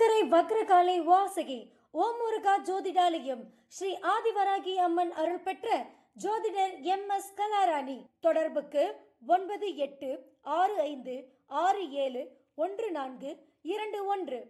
வளர்க்கரை வக்ரகாலை வாசகி ஓம் முருகா ஜோதிடாலயம் ஸ்ரீ ஆதிவராகி அம்மன் அருள் பெற்ற ஜோதிடர் MS கலாராணி. தொடர்புக்கு 9865671421.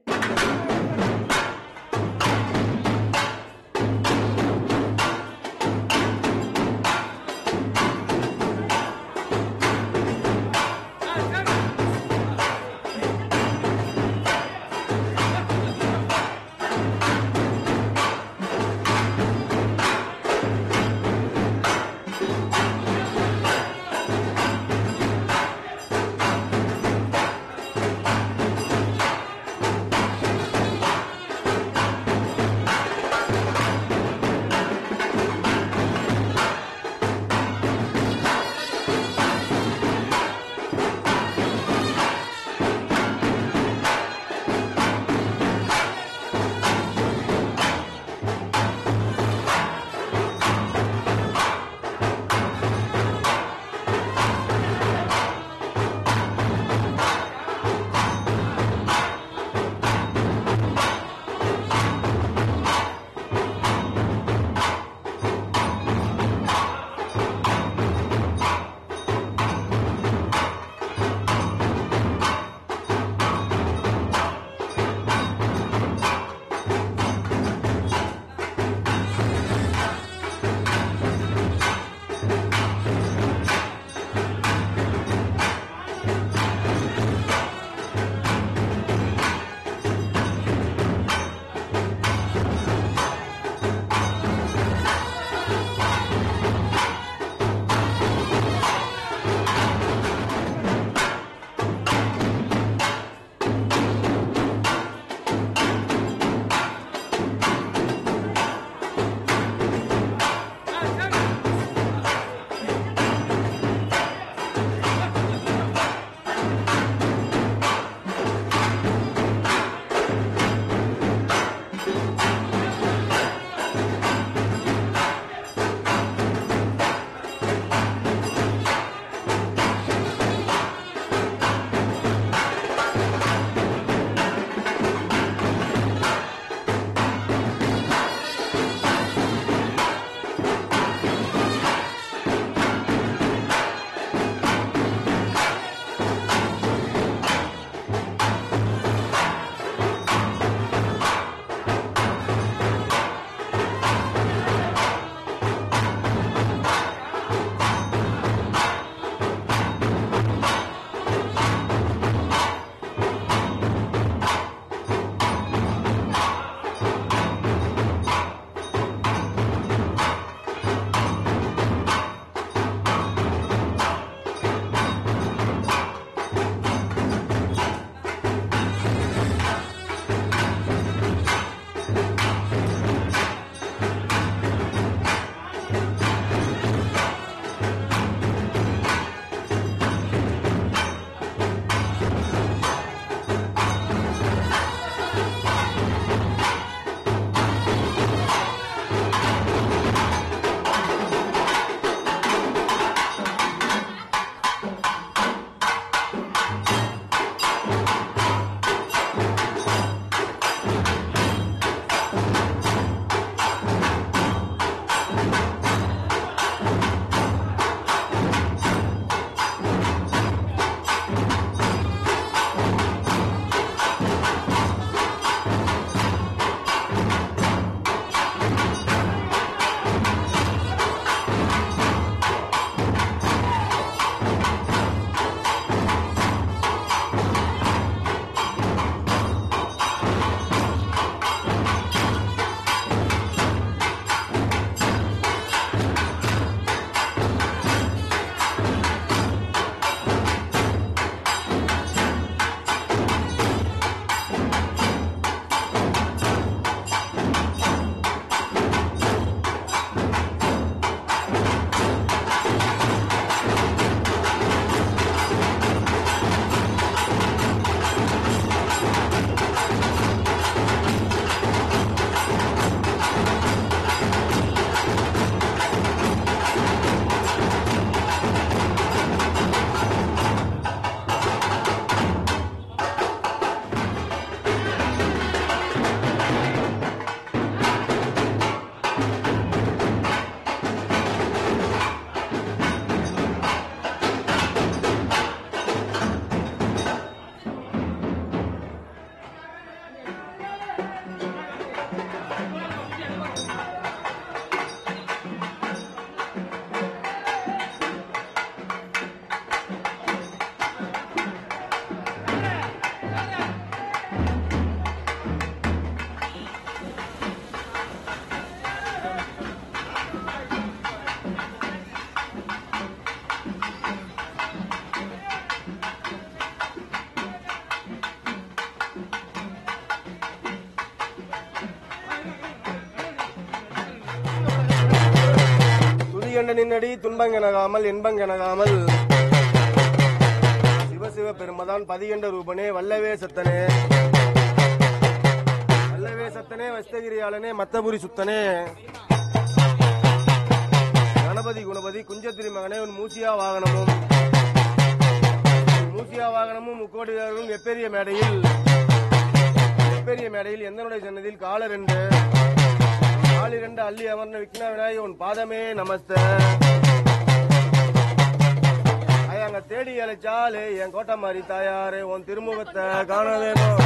நின்னடி துன்பங்கெனகாமல் என்பங்கெனகாமல் சிவசிவ பெருமதான் பதிகண்ட ரூபனே வல்லவே சத்தனே வல்லவே சத்தனே வஸ்தகிரியாளனே மத்தபுரி சுத்தனே கணபதி குணபதி குஞ்சத்திரி மகனே உன் மூசியா வாகனமும் முக்கோடி தேவர்களும் எப்பெரிய மேடையில் எந்தனுடைய சன்னதியில் காலரெண்டு காலிரண்டு அள்ளி அமர்ந்த விக்ன விநாயகி உன் பாதமே நமஸ்த அங்க தேடி அழைச்சாலே என் கோட்டை மாதிரி தாயாரே உன் திருமுகத்தை காண வேணும்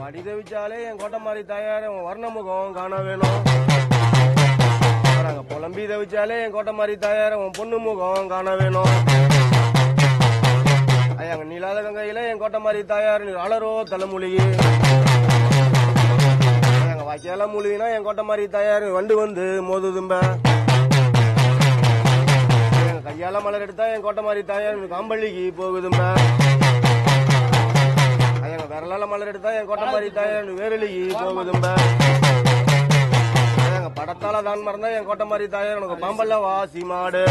அடி தவிச்சாலே என் கோட்டை மாதிரி தாயாரே உன் வர்ணமுகம் காண வேணும் புலம்பி தவிச்சாலே என் கோட்டை மாதிரி தாயாரே உன் பொண்ணு முகம் காண வேணும் அங்க நீலாத கங்கையில என் கோட்டை மாதிரி தாயார் நீ அலரோ தலைமொழியே எங்க வாக்கியால மூலினா என் கோட்டை மாதிரி தாயார் வண்டு வந்து மோதுதும்ப எங்க கையால மலர் எடுத்தா என் கோட்டை மாதிரி தாயார் காம்பள்ளிக்கு போகுதும்ப எங்க விரலால மலர் எடுத்தா என் கோட்டை மாதிரி தாயார் வேரலிக்கு போகுதும்ப எங்க படத்தால தான் மறந்தா என் கோட்டை மாதிரி தாயார் உனக்கு பாம்பல்ல வாசி மாடு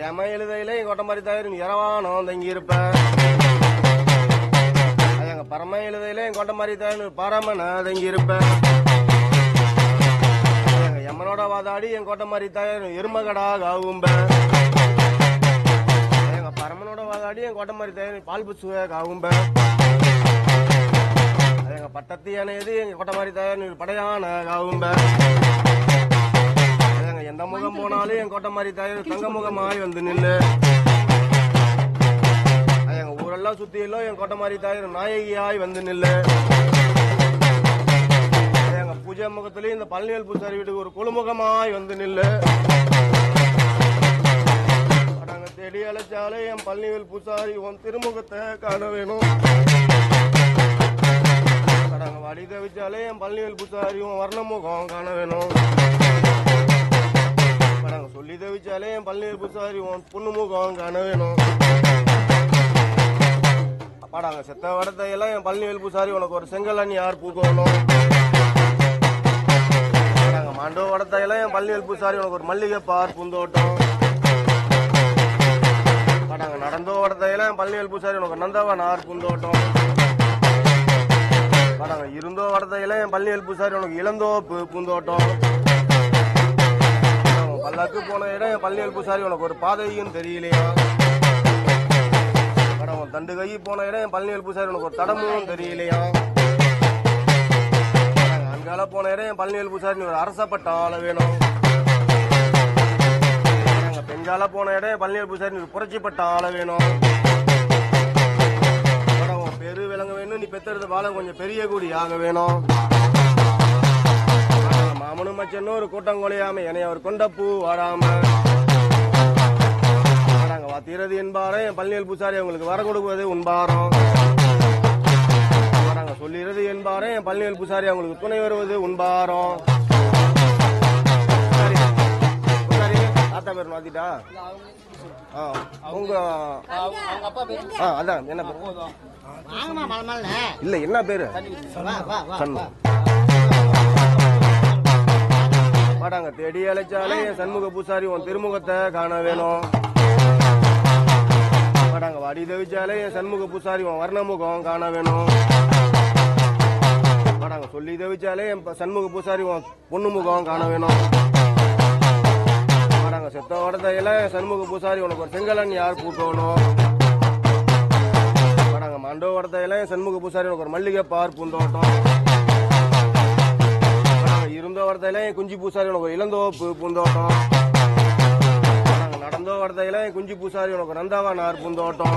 எம எழுதையில என் கோட்டை மாதிரி தாயார் நீ இரவானம் தங்கி இருப்ப எங்க பரம எழுதையில என் கோட்டை மாதிரி தாயார் பரமன தங்கி இருப்ப எங்க எம்மனோட வாதாடி என் கோட்டை மாதிரி தாயார் எருமகடா காவும்ப எங்க பரமனோட வாதாடி என் கோட்டை மாதிரி தாயார் பால் புசுவ காவும்ப எங்க பட்டத்தி அணையது எங்க கோட்டை மாதிரி தாயார் படையான காவும்ப எந்த முகம் போனாலும் என் கோட்டை மாதிரி தாயார் தங்க முகமாய் வந்து நில்லு எங்க ஊரெல்லாம் சுத்தியெல்லாம் என் கோட்டை மாதிரி தாயார் நாயகியாய் வந்து நில்லு எங்க பூஜை முகத்திலேயே இந்த பழனிவேல் பூசாரி வீட்டுக்கு ஒரு குழுமுகமாய் வந்து நில்லு தேடி அழைச்சாலே என் பழனிவேல் பூசாரி உன் திருமுகத்தை காண வேணும் வடி தவிச்சாலே என் பழனிவேல் பூசாரி உன் வர்ணமுகம் காண வேணும் சொல்லி தவிச்சாலே என் பழனிவேல் பூசாரி உன் பொண்ணு முகம் காண வேணும் அப்பாடாங்க செத்த வடத்தையெல்லாம் என் பழனிவேல் பூசாரி உனக்கு ஒரு செங்கல் யார் பூக்கணும் மாண்டோ வடத்தையெல்லாம் என் பழனிவேல் பூசாரி உனக்கு ஒரு மல்லிகை பார் பூந்தோட்டம் அப்பாடாங்க நடந்தோ வடத்தையெல்லாம் என் பழனிவேல் பூசாரி உனக்கு நந்தவன் ஆர் பூந்தோட்டம் அப்பாடாங்க இருந்தோ வடத்தையெல்லாம் என் பழனிவேல் பூசாரி உனக்கு இளந்தோப்பு பூந்தோட்டம் பல்லாக்கு போன இடம் என் பழனிவேல் பூசாரி உனக்கு ஒரு பாதையும் தெரியலையா தண்டு கை போன இடம் என் பழனிவேல் பூசாரி உனக்கு ஒரு தடமும் தெரியலையா அங்கால போன இடம் என் பழனிவேல் பூசாரி ஒரு அரசப்பட்ட ஆள வேணும் பெண்கால போன இடம் என் பழனிவேல் பூசாரி ஒரு புரட்சிப்பட்ட ஆள வேணும் பெரு விளங்க வேணும் நீ பெத்தெடுத்த வாழ கொஞ்சம் பெரிய கூடி ஆக வேணும் மாமனும் மச்சனும் ஒரு கூட்டம் கொலையாம என்னை அவர் கொண்ட பூ வாடாம வாத்திரது என்பாரே என் பழனிவேல் பூசாரி அவங்களுக்கு வர கொடுக்குவது உண்பாரம் சொல்லிறது என்பாரே என் பழனிவேல் பூசாரி அவங்களுக்கு துணை வருவது உண்பாரம் தாத்தா பேர் மாத்திட்டா உங்க அதான் என்ன இல்ல என்ன பேரு பாடாங்க தேடி அழைச்சாலே என் சண்முக பூசாரி உன் திருமுகத்தை காண வேணும் பாடாங்க வாடி தவிச்சாலே என் சண்முக பூசாரி உன் வர்ணமுகம் காண வேணும் பாடாங்க சொல்லி தவிச்சாலே என் சண்முக பூசாரி உன் பொண்ணு முகம் காண வேணும் பாடாங்க செத்த வடத்தையில சண்முக பூசாரி உனக்கு ஒரு செங்கலன் யார் பூக்கணும் பாடாங்க மாண்டோ வடத்தையில சண்முக பூசாரி உனக்கு ஒரு மல்லிகை பார் பூந்தோட்டம் இருந்தோ வரத்தையில குஞ்சு பூசாரி உனக்கு ஒரு இளந்தோப்பு பூந்தோட்டம் நடந்தோ வரத்தையில குஞ்சு பூசாரி உனக்கு நந்தாவன் ஆர் பூந்தோட்டம்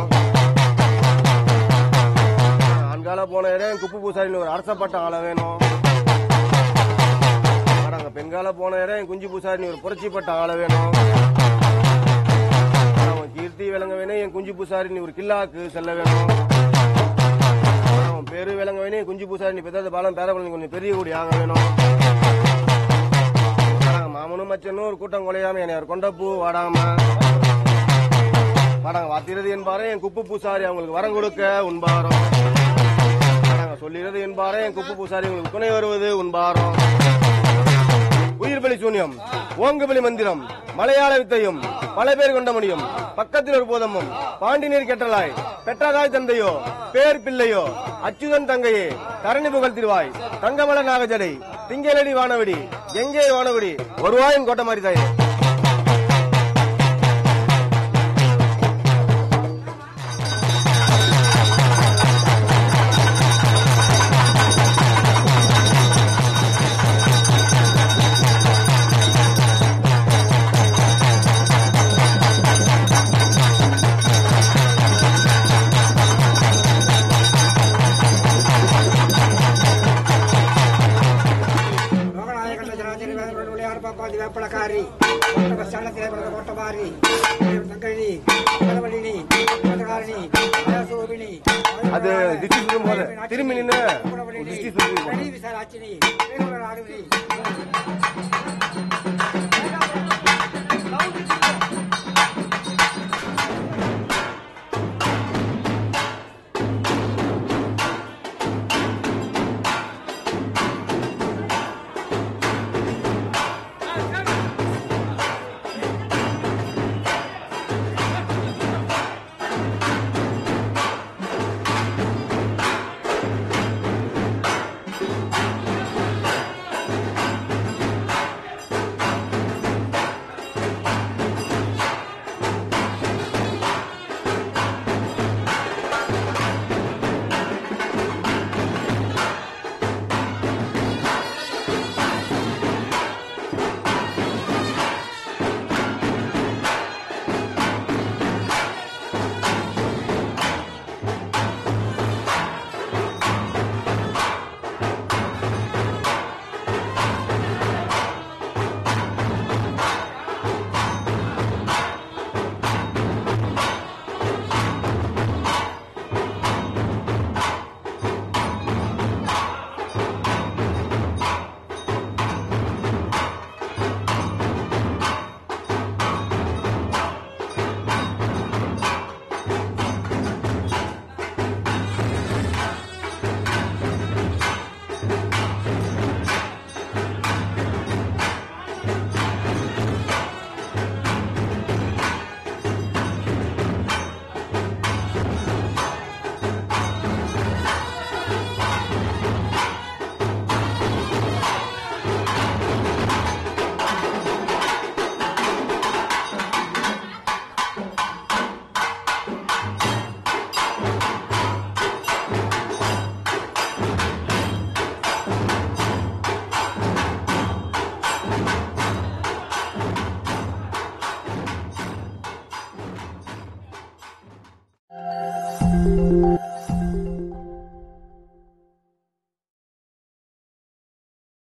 ஆண்கால போன இடம் குப்பு பூசாரி ஒரு அரசப்பட்ட ஆள வேணும் பெண்கால போன இடம் குஞ்சு பூசாரி ஒரு புரட்சிப்பட்ட ஆள வேணும் கீர்த்தி விளங்க வேணும் என் குஞ்சு பூசாரி நீ ஒரு கில்லாக்கு செல்ல வேணும் பேரு விளங்க வேணும் குஞ்சு பூசாரி நீ பெற்ற பாலம் பேர குழந்தைங்க கொஞ்சம் பெரிய கூடி ஆக வேணும் மாமனும் மச்சனும் ஒரு கூட்டம் கொலையாம என்னை அவர் கொண்ட பூ வாடாம பாடாங்க வாத்திரது என்பாரே என் குப்பு பூசாரி அவங்களுக்கு வரம் கொடுக்க உண்பாரம் சொல்லிறது என்பாரே என் குப்பு பூசாரி உங்களுக்கு துணை வருவது உண்பாரம் பலி சூன்யம், ஓங்குபலி மந்திரம், மலையாள வித்தையும், பல பேர் கொண்ட முடியும், பக்கத்தில் ஒரு போதமும், பாண்டி நீர் கெட்டலாய், பெற்றதாய் தந்தையோ, பேர் பிள்ளையோ, அச்சுதன் தங்கையே, தரணி புகழ் திருவாய், தங்கமல நாகஜடை, திங்களடி வானவடி, எங்கே வானவடி, ஒருவாயின் கோட்டை மாதிரி தாயே. வேப்பளக்காரி கோட்டமாரி தங்கழி அது திஷ்டி சுடும் போது திரும்பி நின்று திஷ்டி சுடும் விசாலாச்சினி